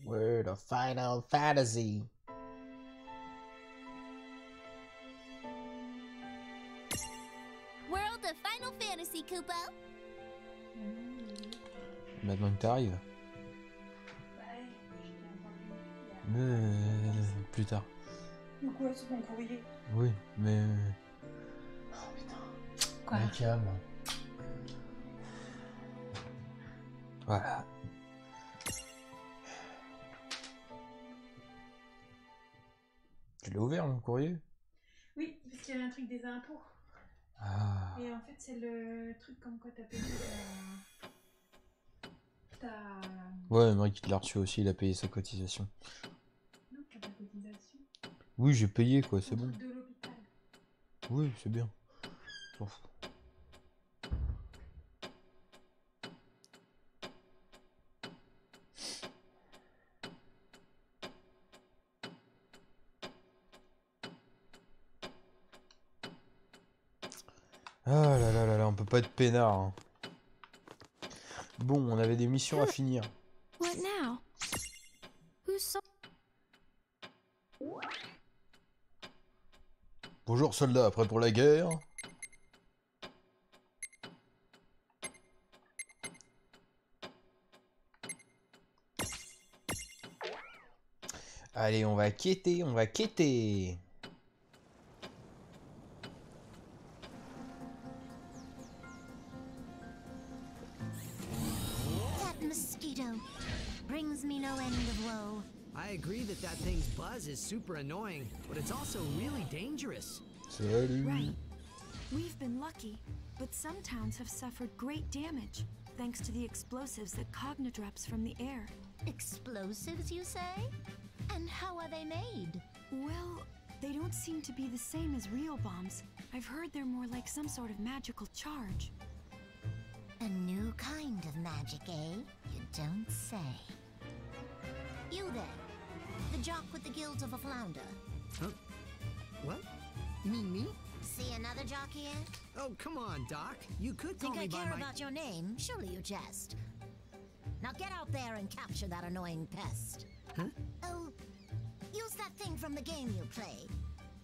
World of Final Fantasy. World of Final Fantasy, Kupo. Maintenant que t'arrives. Plus tard. Pourquoi c'est mon courrier? Oui, mais... Oh putain. Quoi? Calme. Voilà. Tu l'as ouvert mon courrier? Oui, parce qu'il y avait un truc des impôts. Ah. Et en fait, c'est le truc comme quoi t'as payé ta... Ouais, Mike il l'a reçu aussi, il a payé sa cotisation. Non, t'as ta cotisation. Oui, j'ai payé quoi, c'est Le bon. truc de l'hôpital. Oui, c'est bien. S'en fout. Ah là là là là, on peut pas être peinard. Hein. Bon, on avait des missions à finir. What now? Who's Bonjour soldats, prêts pour la guerre? Allez, on va quêter, on va quêter. that mosquito? Brings me no end of woe. I agree that that thing's buzz is super annoying, but it's also really dangerous. Salut. Right. We've been lucky, but some towns have suffered great damage, thanks to the explosives that Cogna drops from the air. Explosives, you say? And how are they made? Well, they don't seem to be the same as real bombs. I've heard they're more like some sort of magical charge. A new kind of magic, eh? You don't say. You then, the jock with the gills of a flounder. Huh? What? Me? See another jock here? Oh, come on, Doc. You could call Think me I by care my... about your name? Surely you jest. Now get out there and capture that annoying pest. Huh? Oh, use that thing from the game you play.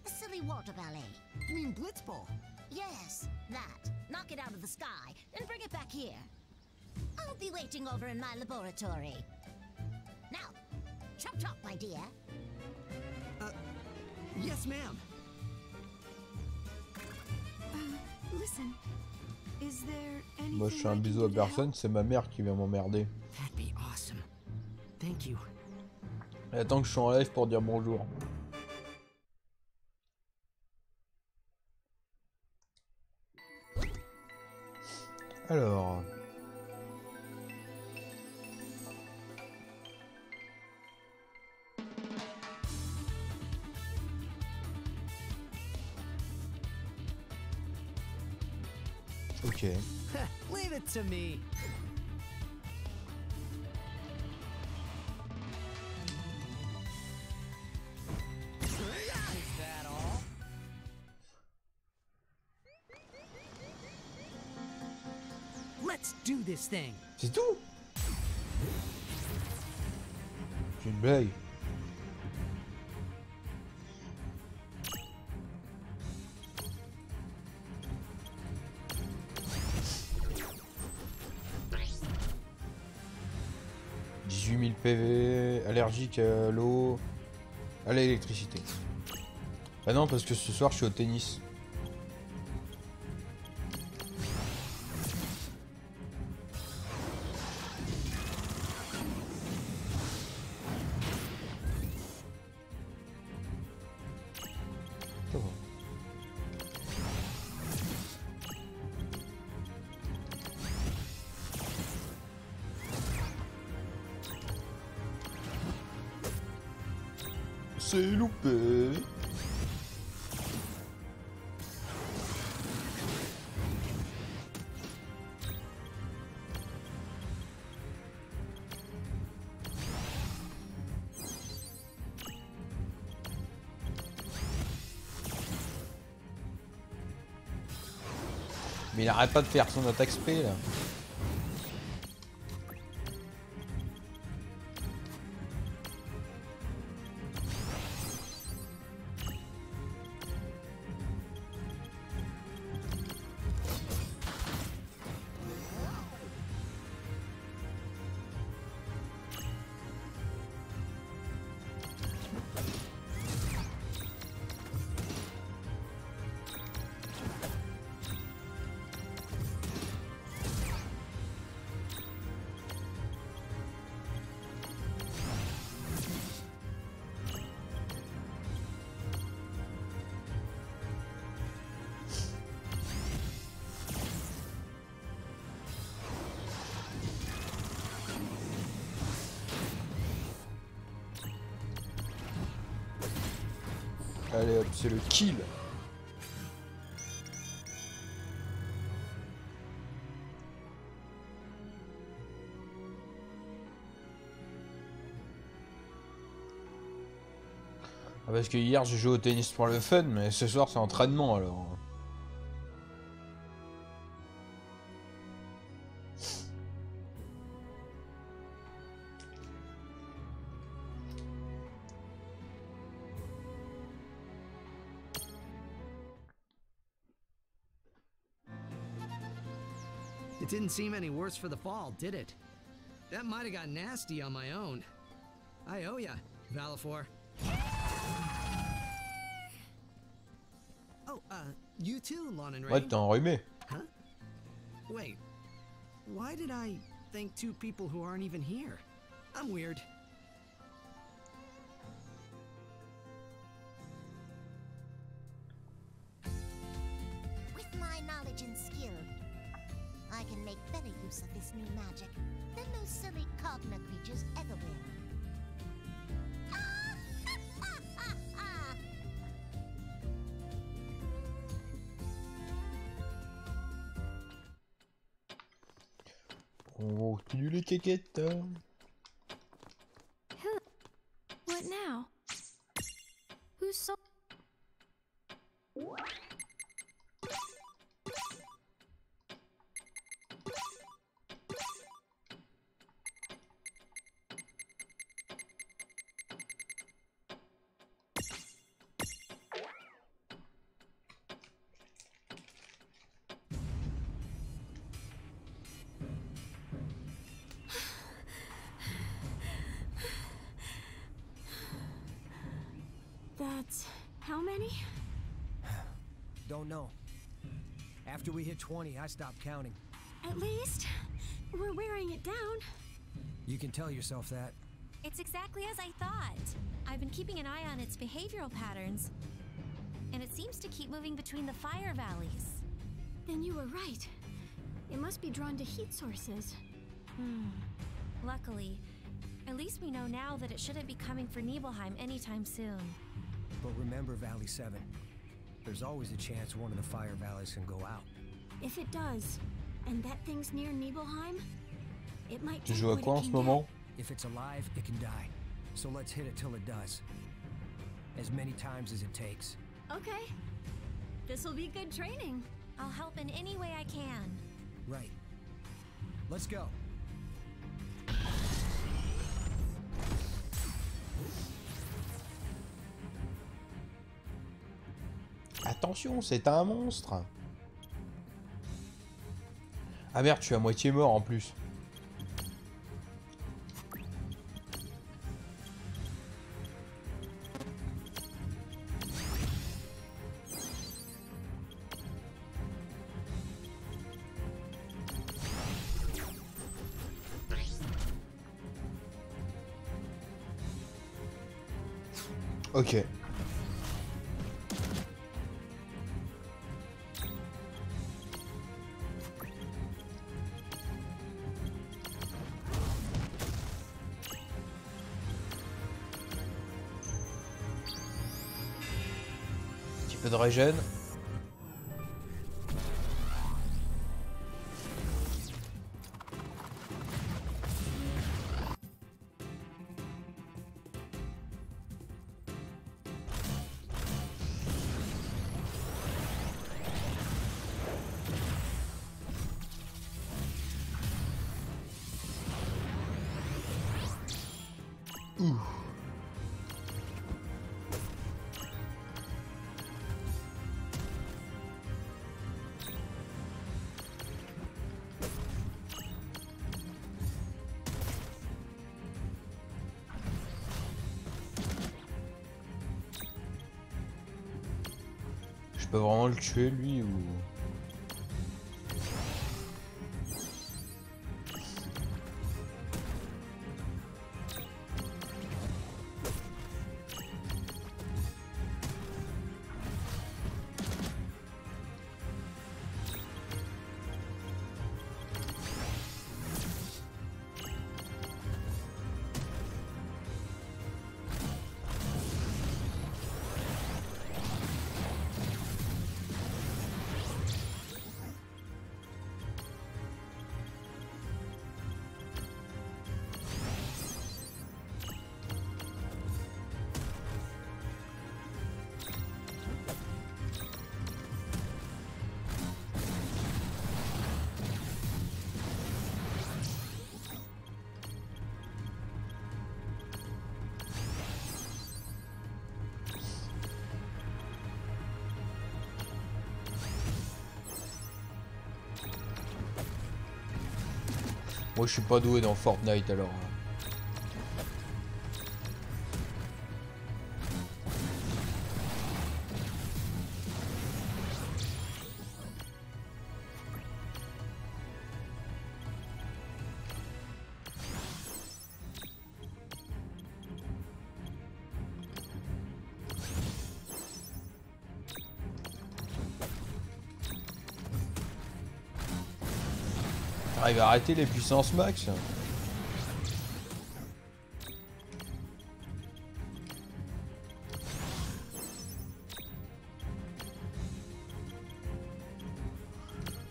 The silly water ballet. You mean Blitzball? Yes, that. Knock it out of the sky, then bring it back here. I'll be waiting over in my laboratory. Now, chop chop, my dear. Yes, ma'am. Listen, is there anything Moi je fais un I can bisou do à to personne, help? c'est ma mère qui vient m'emmerder. That'd be awesome. Thank you. Elle attend que je sois en live pour dire bonjour. Alors... Ok. Leave it to me. Is that all? Let's do this thing. C'est tout? C'est une blague. PV, allergique à l'eau, à l'électricité. Ah non, parce que ce soir je suis au tennis. Ça va. C'est loupé. Mais il arrête pas de faire son attaque spé là. Allez hop, c'est le kill. Ah, parce que hier j'ai joué au tennis pour le fun, mais ce soir c'est entraînement alors. It didn't seem any worse for the fall, did it? That might have got nasty on my own. I owe ya, Valifor. Oh, you too, Lon and Ray. Ouais, t'es enrhumé. Huh? Wait, why did I thank two people who aren't even here? I'm weird. With my knowledge and skill, I can make better use of this new magic than those silly Cogna creatures ever will. On continue les quéquettes. What now? Who's so... That's... how many? Don't know. After we hit 20, I stopped counting. At least, we're wearing it down. You can tell yourself that. It's exactly as I thought. I've been keeping an eye on its behavioral patterns, and it seems to keep moving between the fire valleys. Then you were right. It must be drawn to heat sources. Luckily, at least we know now that it shouldn't be coming for Nibelheim anytime soon. But remember Valley 7. There's always a chance one of the fire valleys can go out. If it does, and that thing's near Nibelheim, it might Tu take joues à what quoi it en ce can moment? If it's alive, it can die. So let's hit it till it does. As many times as it takes. get. Okay. This'll be good training. I'll help in any way I can. Right. Let's go. Attention, c'est un monstre. Ah merde, je suis à moitié mort en plus. Ok. Petit peu de régène. Je peux vraiment le tuer lui ou... Moi je suis pas doué dans Fortnite alors. Il va arrêter les puissances max.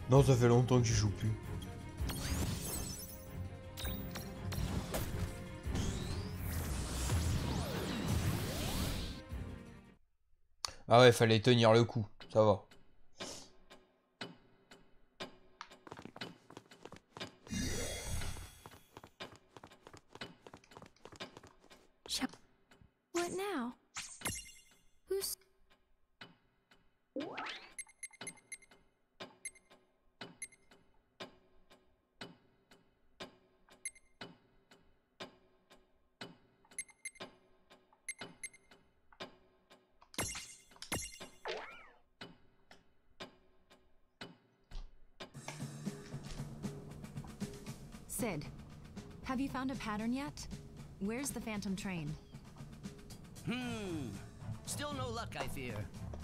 Non, ça fait longtemps que j'y joue plus. Ah ouais, fallait tenir le coup, ça va. What now? Who's... Sid, have you found a pattern yet? Where's the phantom train? Still no luck, I fear.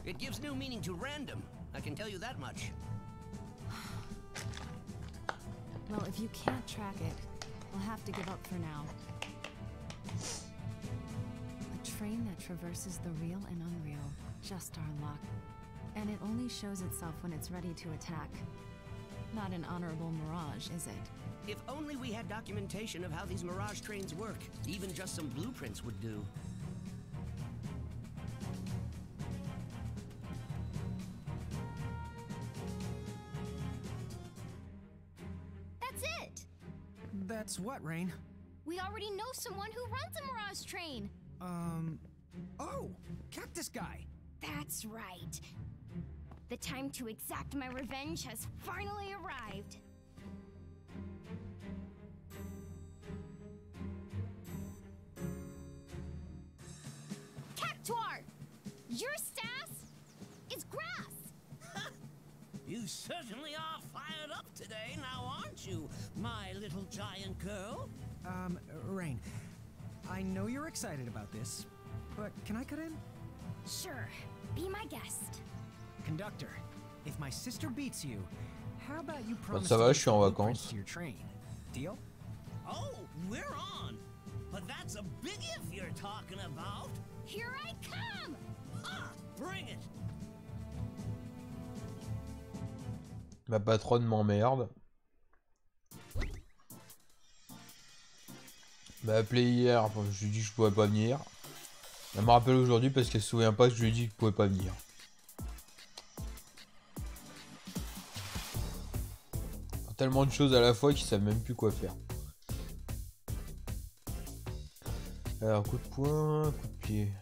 It gives new meaning to random, I can tell you that much. Well, if you can't track it, we'll have to give up for now. A train that traverses the real and unreal. Just our luck. And it only shows itself when it's ready to attack. Not an honorable mirage, is it? If only we had documentation of how these mirage trains work. Even just some blueprints would do. That's it! That's what, Rain? We already know someone who runs a Mirage train! Oh! Cactus Guy! That's right. The time to exact my revenge has finally arrived. Cactuar! Your staff is grass! You certainly are fired up today, now aren't you, my little giant girl? Rain, I know you're excited about this, but can I cut in? Sure, be my guest. Conductor, if my sister beats you, how about you promise ça va, to je suis en give blueprints vacances. to your train? Deal? Oh, we're on! But that's a big if you're talking about. Here I come! Ah, bring it! Ma patronne m'emmerde. Elle m'a appelé hier, je lui ai dit que je pouvais pas venir. Elle me rappelle aujourd'hui parce qu'elle se souvient pas que je lui ai dit que je pouvais pas venir. Tellement de choses à la fois qu'ils savent même plus quoi faire. Alors coup de poing, coup de pied.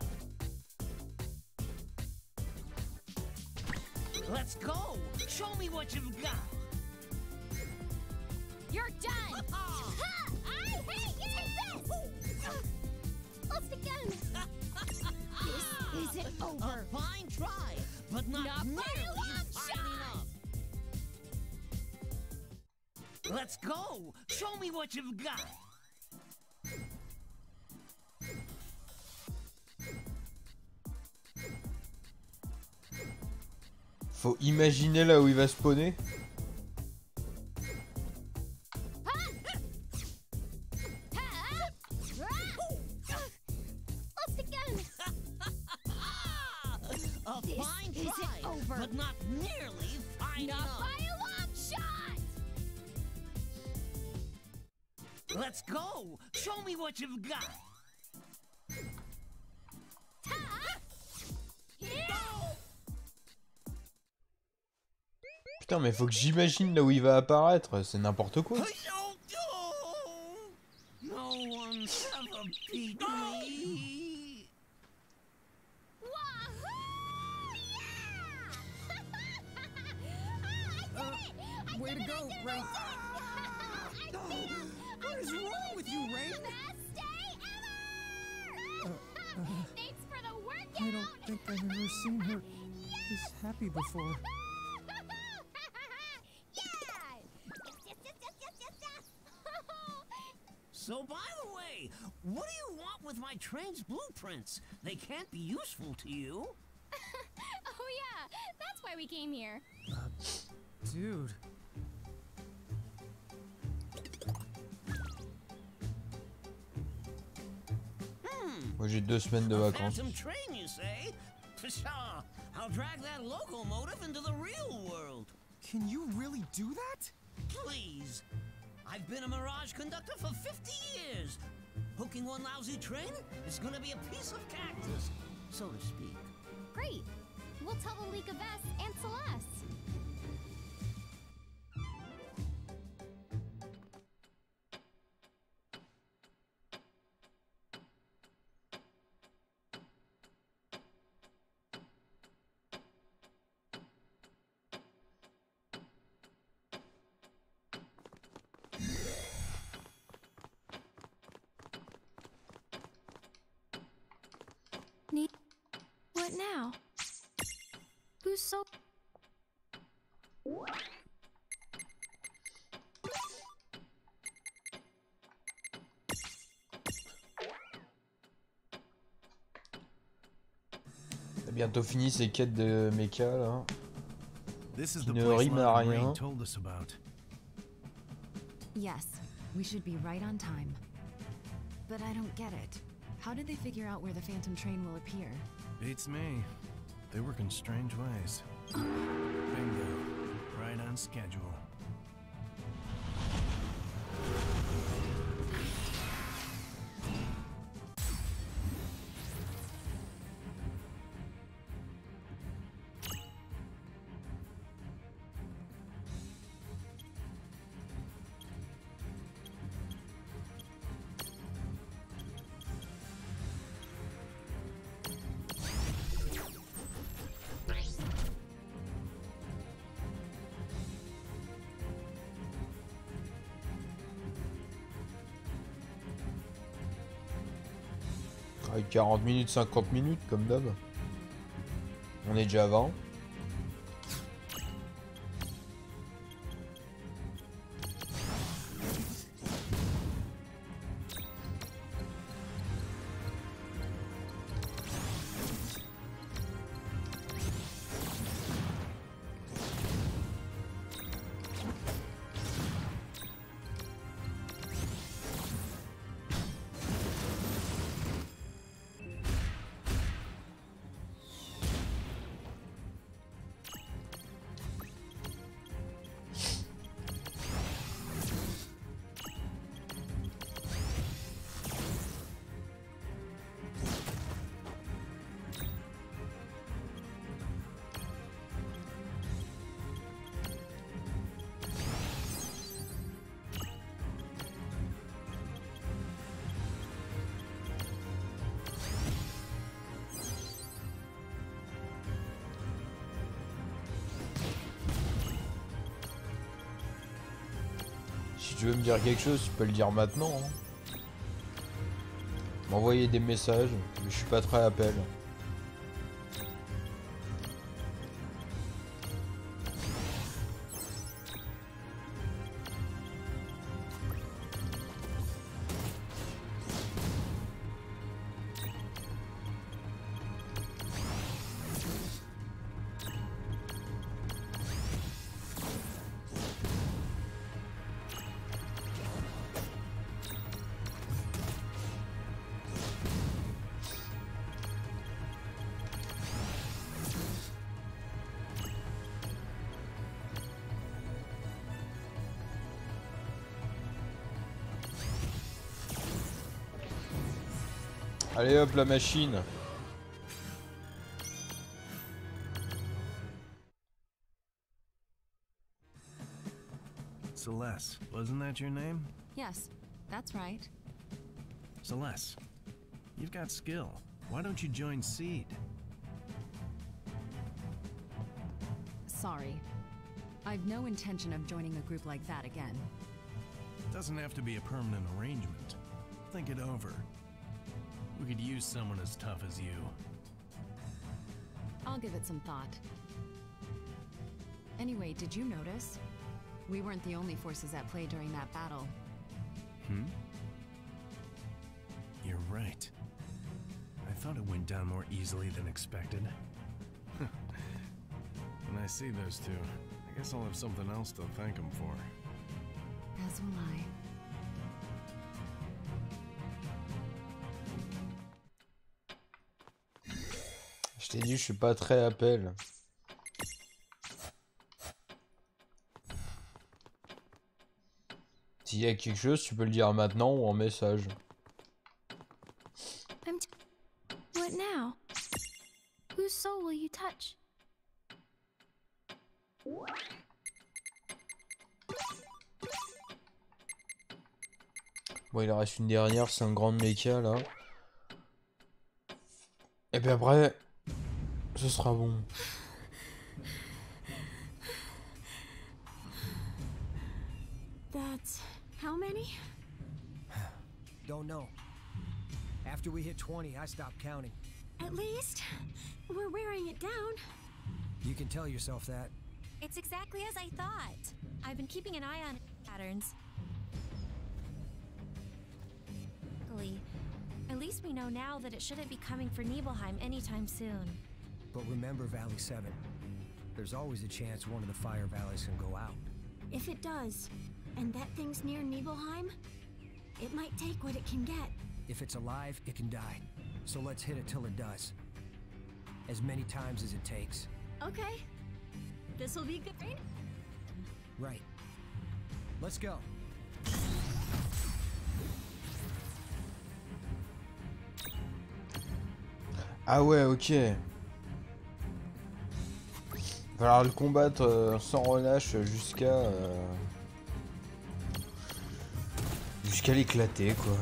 Let's go! Show me what you've got! You're done! Ha! I hate you! Take this! Lost again! This isn't over! A fine try, but not Not by a nearly long fine shot! enough. Let's go! Show me what you've got! Faut imaginer là où il va spawner. Lost again! A This fine isn't try, over. but not nearly fine Not enough. by a long shot! Let's go! Show me what you've got! Putain, mais faut que j'imagine là où il va apparaître. C'est n'importe quoi. No one's ever beat me. Wahoo! Yeah! Way to go, Ray. happy before. So, by the way, what do you want with my train's blueprints? They can't be useful to you. Oh yeah, that's why we came here. Dude. Moi j'ai 2 semaines de vacances. Phantom train, you say? Pshaw, I'll drag that locomotive into the real world. Can you really do that? Please. I've been a Mirage conductor for 50 years. Hooking one lousy train is gonna be a piece of cactus, so to speak. Great. We'll tell the League of S and Celeste. What now? Who's so... T'as bientôt fini ces quêtes de mecha là. This is Qui the ne place rime à Lon and rien. Rain told us about. Yes, we should be right on time. But I don't get it. How did they figure out where the Phantom train will appear? Beats me. They work in strange ways. Bingo. Right on schedule. Avec 40 minutes, 50 minutes comme d'hab. On est déjà avant. Si tu veux me dire quelque chose, tu peux le dire maintenant. Hein. M'envoyer des messages, mais je suis pas très à appel. Allez hop la machine. Celeste, wasn't that your name? Yes, that's right. Celeste, you've got skill. Why don't you join Seed? Sorry. I've no intention of joining a group like that again. Doesn't have to be a permanent arrangement. Think it over. We could use someone as tough as you. I'll give it some thought. Anyway, did you notice? We weren't the only forces at play during that battle. You're right. I thought it went down more easily than expected. When I see those two, I guess I'll have something else to thank them for. As will I. Je t'ai dit, je suis pas très appel. S'il y a quelque chose, tu peux le dire maintenant ou en message. What now? Whose soul will you touch? Bon, il en reste une dernière, c'est un grand méca là. Et puis après, ce sera bon. That's how many? Don't know. After we hit 20, I stopped counting. At least we're wearing it down. You can tell yourself that. It's exactly as I thought. I've been keeping an eye on patterns. Luckily, at least we know now that it shouldn't be coming for Nibelheim anytime soon. But remember Valley 7. There's always a chance one of the fire valleys can go out. If it does, and that thing's near Nibelheim, it might take what it can get. If it's alive, it can die. So let's hit it till it does. As many times as it takes. Okay. This'll be good, right? Right. Let's go. Ah ouais, ok. Va falloir le combattre sans relâche jusqu'à l'éclater quoi.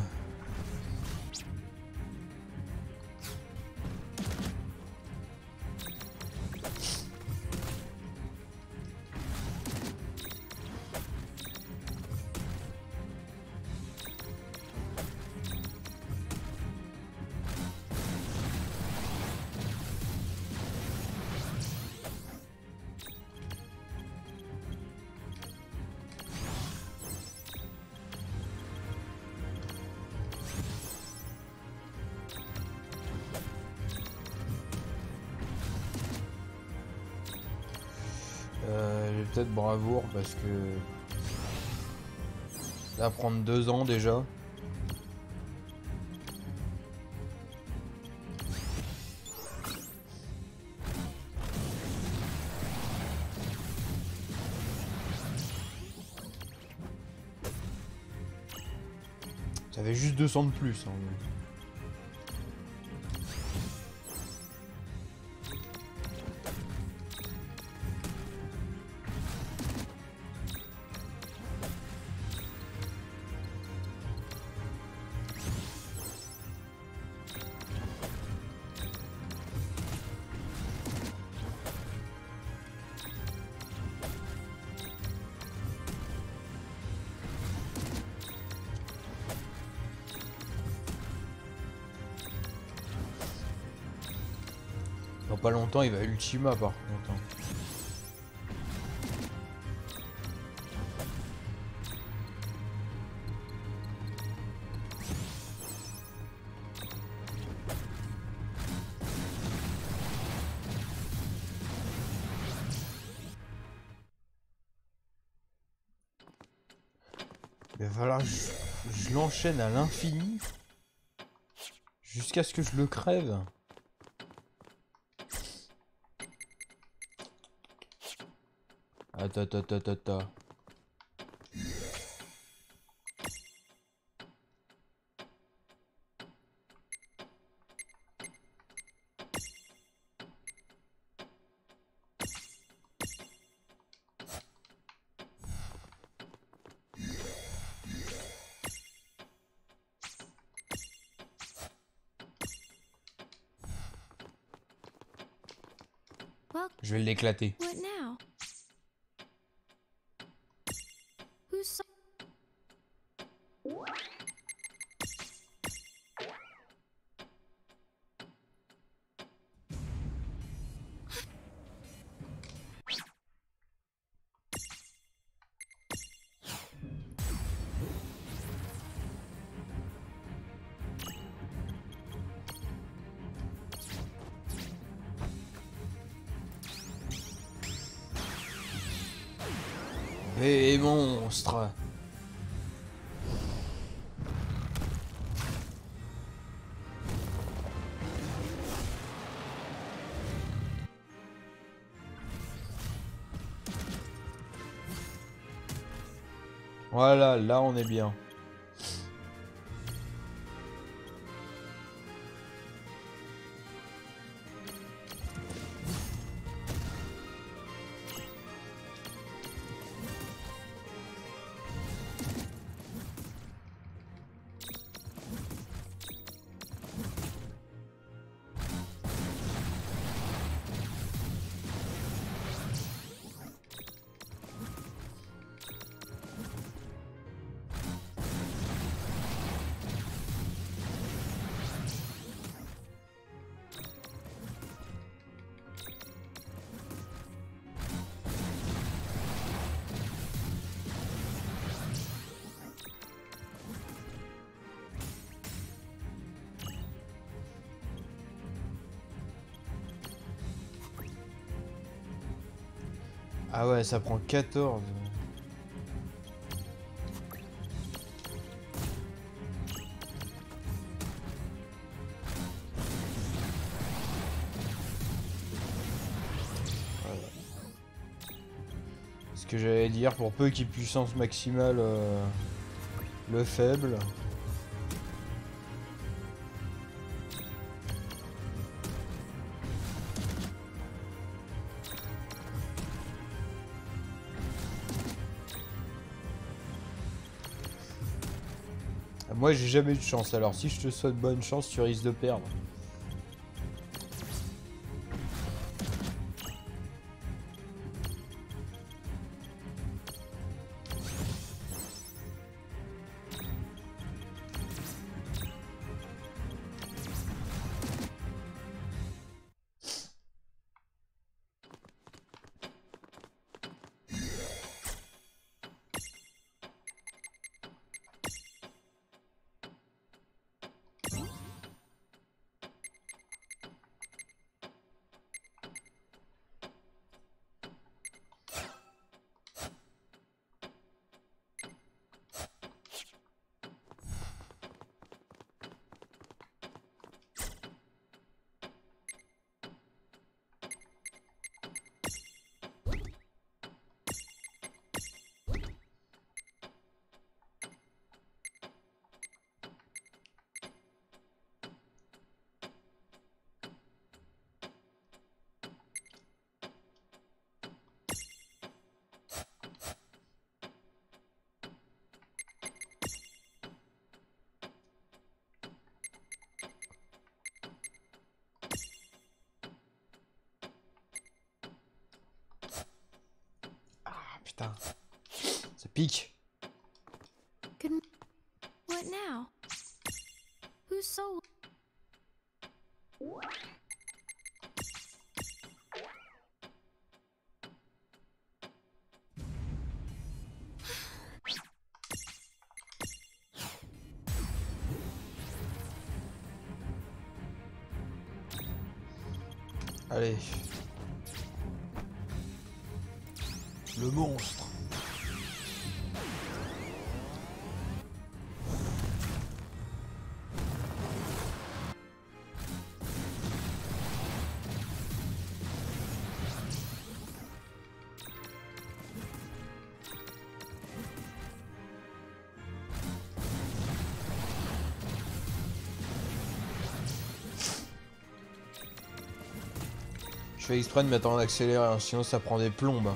J'ai peut-être bravoure parce que ça va prendre 2 ans déjà. Ça fait juste 200 de plus. Hein. Dans pas longtemps, il va Ultima par contre. Hein. Il va falloir que je l'enchaîne à l'infini jusqu'à ce que je le crève. Attends. Well, Je vais l'éclater. what now? Whose soul? Mais monstre. Voilà, là on est bien. Ah ouais, ça prend 14. Voilà. Ce que j'allais dire, pour peu qu'il puissance maximale le faible. Moi j'ai jamais eu de chance, alors si je te souhaite bonne chance, tu risques de perdre. Putain, ça pique. What now? Whose soul? Allez. Le monstre. Je fais exprès de mettre en accéléré, hein, sinon ça prend des plombes.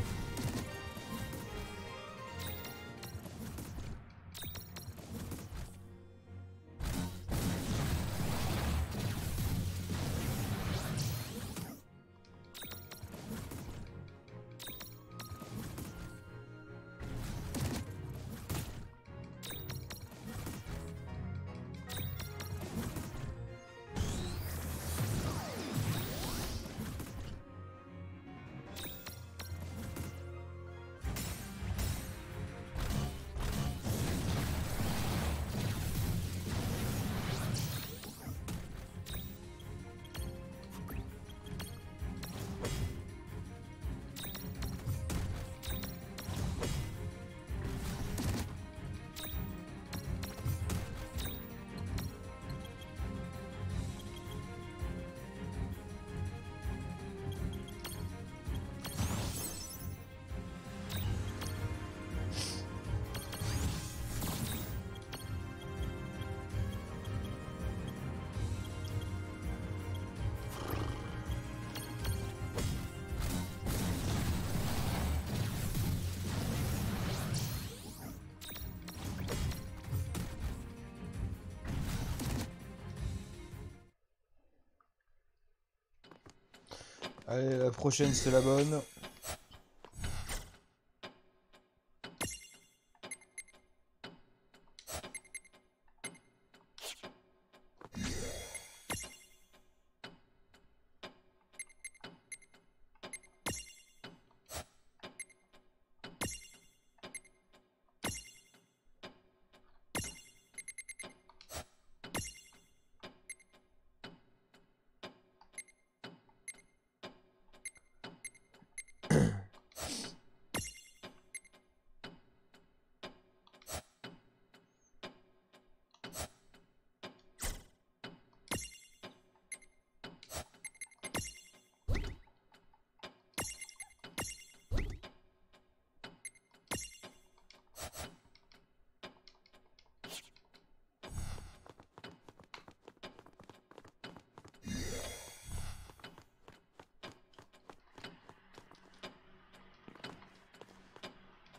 Allez, la prochaine, c'est la bonne.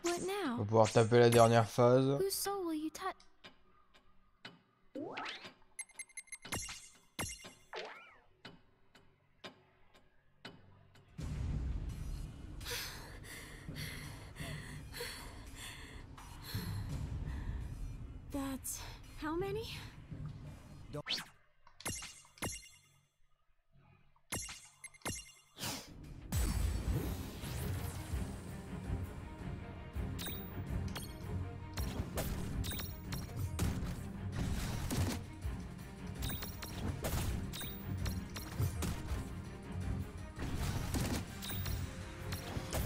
What On va now? pouvoir taper la dernière phase. Whose soul will you touch? That's how many?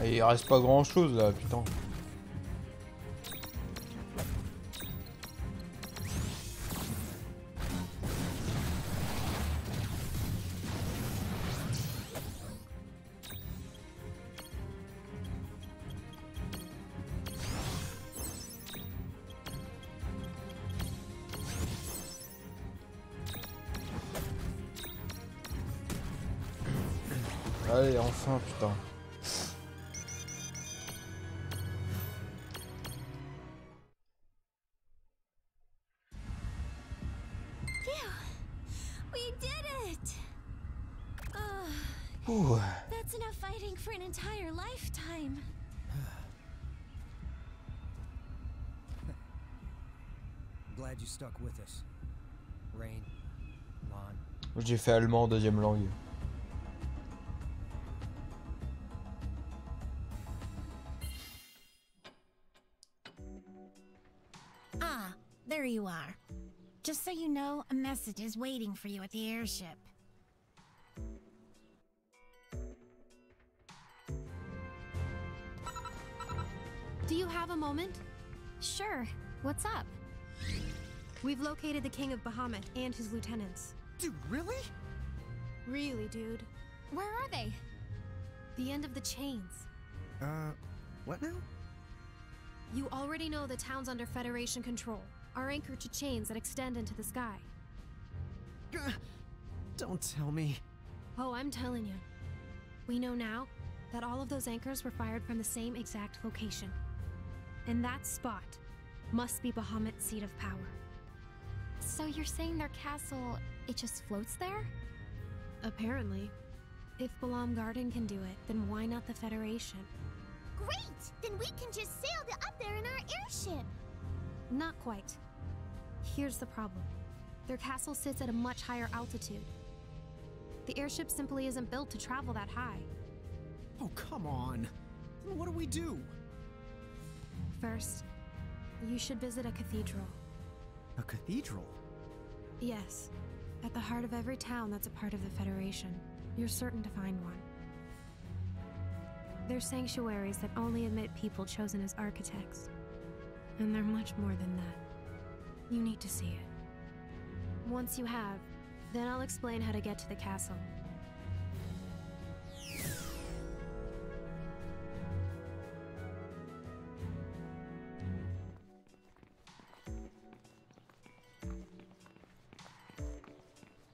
Et il reste pas grand chose là, putain. Allez, enfin, putain. We did it! Ouh. That's enough fighting for an entire lifetime. Glad you stuck with us. Rain, Lon. J'ai fait allemand deuxième langue. Ah, there you are. Just so you know, a message is waiting for you at the airship. Do you have a moment? Sure. What's up? We've located the King of Bahamut and his lieutenants. Dude, really? Really, dude. Where are they? The end of the chains. What now? You already know the towns under Federation control are anchored to chains that extend into the sky. Don't tell me. Oh, I'm telling you. We know now that all of those anchors were fired from the same exact location. And that spot must be Bahamut's seat of power. So you're saying their castle, it just floats there? Apparently. If Balam Garden can do it, then why not the Federation? Great! Then we can just sail up there in our airship! Not quite. Here's the problem. Their castle sits at a much higher altitude. The airship simply isn't built to travel that high. Oh, come on. What do we do? First, you should visit a cathedral. A cathedral? Yes. At the heart of every town that's a part of the Federation, you're certain to find one. They're sanctuaries that only admit people chosen as architects. And they're much more than that. You need to see it. Once you have, then I'll explain how to get to the castle.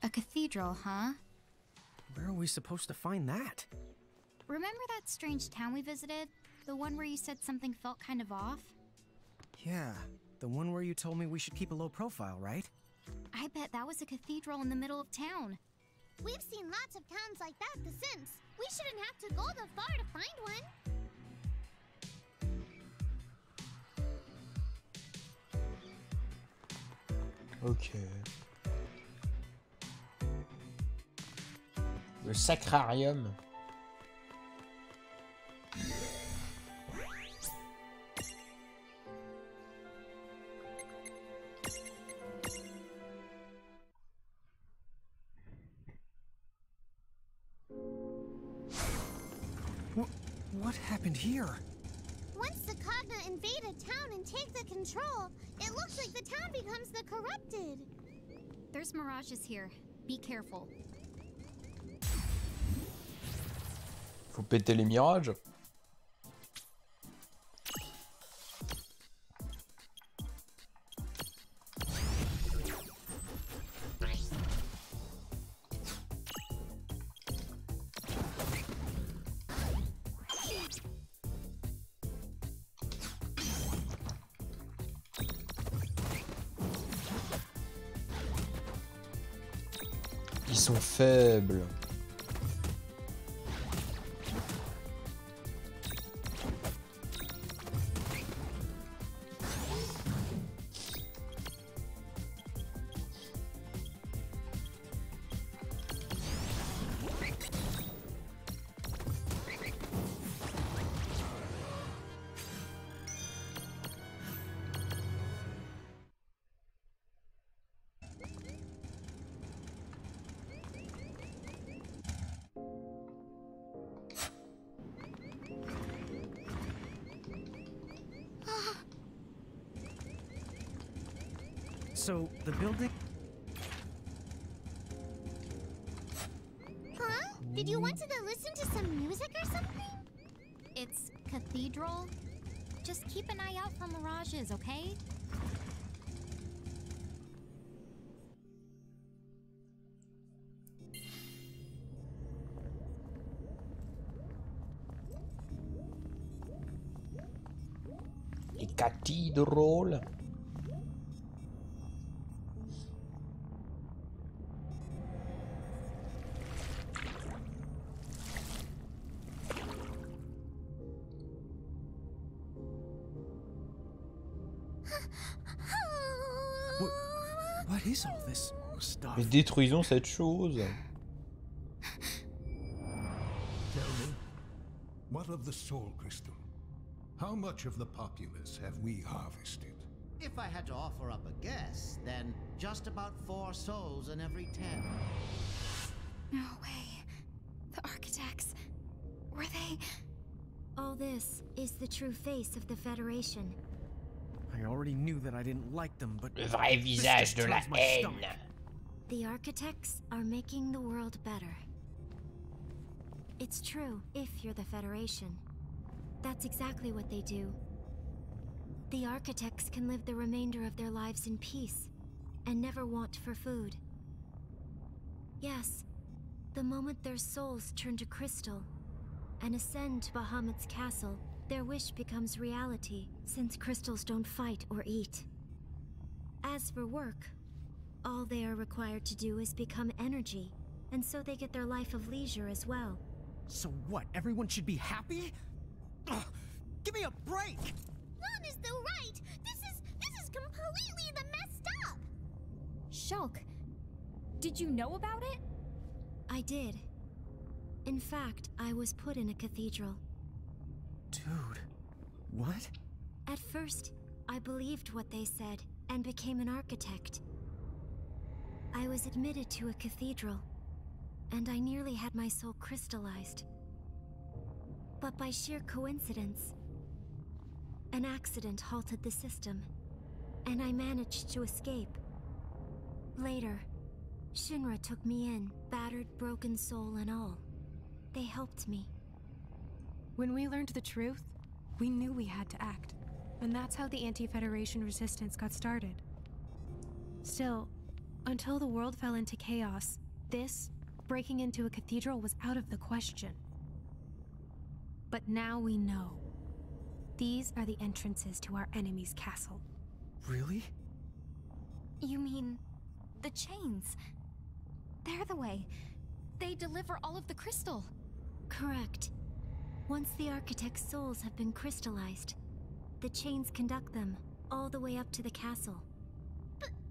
A cathedral, huh? Where are we supposed to find that? Remember that strange town we visited? The one where you said something felt kind of off? Yeah, the one where you told me we should keep a low profile, right? I bet that was a cathedral in the middle of town. We've seen lots of towns like that The Sims. We shouldn't have to go that far to find one. Ok. Le sacrarium. What happened here? Once the Cogna invade a town and take the control, it looks like the town becomes the corrupted. There's mirages here. Be careful. Faut péter les mirages. Ils sont faibles. So, the building... Huh? Did you want to go listen to some music or something? It's cathedral. Just keep an eye out for mirages, okay? Les cathédrales. What is all this stuff? Mais détruisons cette chose. Tell me, what of the soul crystal? How much of the populace have we harvested? If I had to offer up a guess, then just about 4 souls in every 10. No way. The architects. Were they... All this is the true face of the Federation. I already knew that I didn't like them, but... Le vrai visage de la haine. The architects are making the world better. It's true if you're the Federation. That's exactly what they do. The architects can live the remainder of their lives in peace, and never want for food. Yes, the moment their souls turn to crystal, and ascend to Bahamut's castle, their wish becomes reality, since crystals don't fight or eat. As for work, all they are required to do is become energy, and so they get their life of leisure as well. So what, everyone should be happy? Ugh, give me a break! Lon is the right! This is completely the messed up! Shulk, did you know about it? I did. In fact, I was put in a cathedral. Dude, what? At first, I believed what they said and became an architect. I was admitted to a cathedral, and I nearly had my soul crystallized. But by sheer coincidence, an accident halted the system, and I managed to escape. Later, Shinra took me in, battered, broken soul and all. They helped me. When we learned the truth, we knew we had to act. And that's how the anti-Federation resistance got started. Still, until the world fell into chaos, this, breaking into a cathedral, was out of the question. But now we know. These are the entrances to our enemy's castle. Really? You mean... the chains? They're the way. they deliver all of the crystal. Correct. Once the architect's souls have been crystallized, the chains conduct them all the way up to the castle.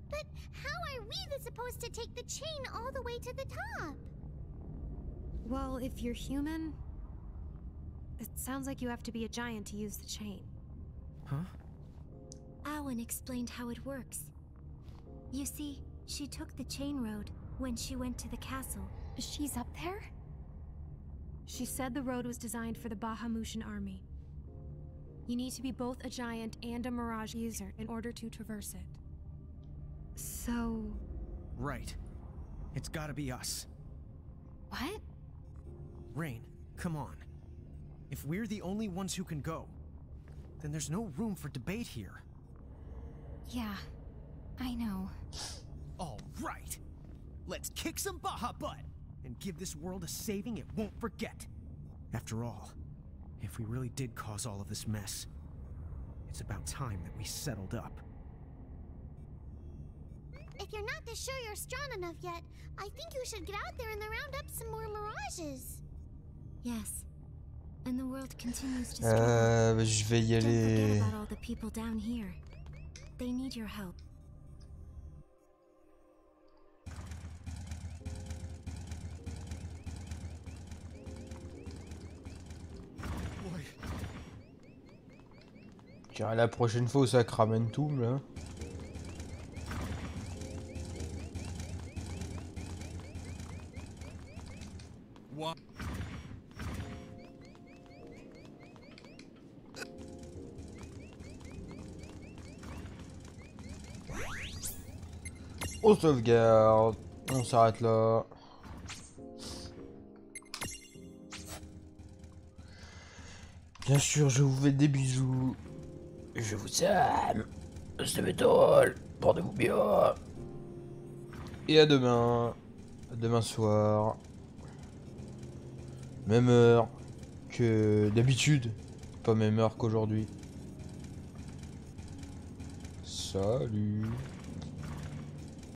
But how are we supposed to take the chain all the way to the top? Well, if you're human, it sounds like you have to be a giant to use the chain. Huh? Awen explained how it works. You see, she took the chain road when she went to the castle. She's up there? She said the road was designed for the Bahamutian army. You need to be both a giant and a Mirage user in order to traverse it. So... Right. It's gotta be us. What? Rain, come on. If we're the only ones who can go, then there's no room for debate here. Yeah, I know. All right. Let's kick some Baja butt and give this world a saving it won't forget. After all, if we really did cause all of this mess, it's about time that we settled up. If you're not sure you're strong enough yet, I think you should get out there and round up some more mirages. Yes. And the world continues to struggle. Je vais y Don't aller. forget about all the people down here. They need your help. Tiens, la prochaine fois au Sacramentum là. What? On sauvegarde. On s'arrête là. Bien sûr, je vous fais des bisous. Je vous aime. C'est métal. Portez-vous bien. Et à demain. À demain soir. Même heure que d'habitude. Pas même heure qu'aujourd'hui. Salut.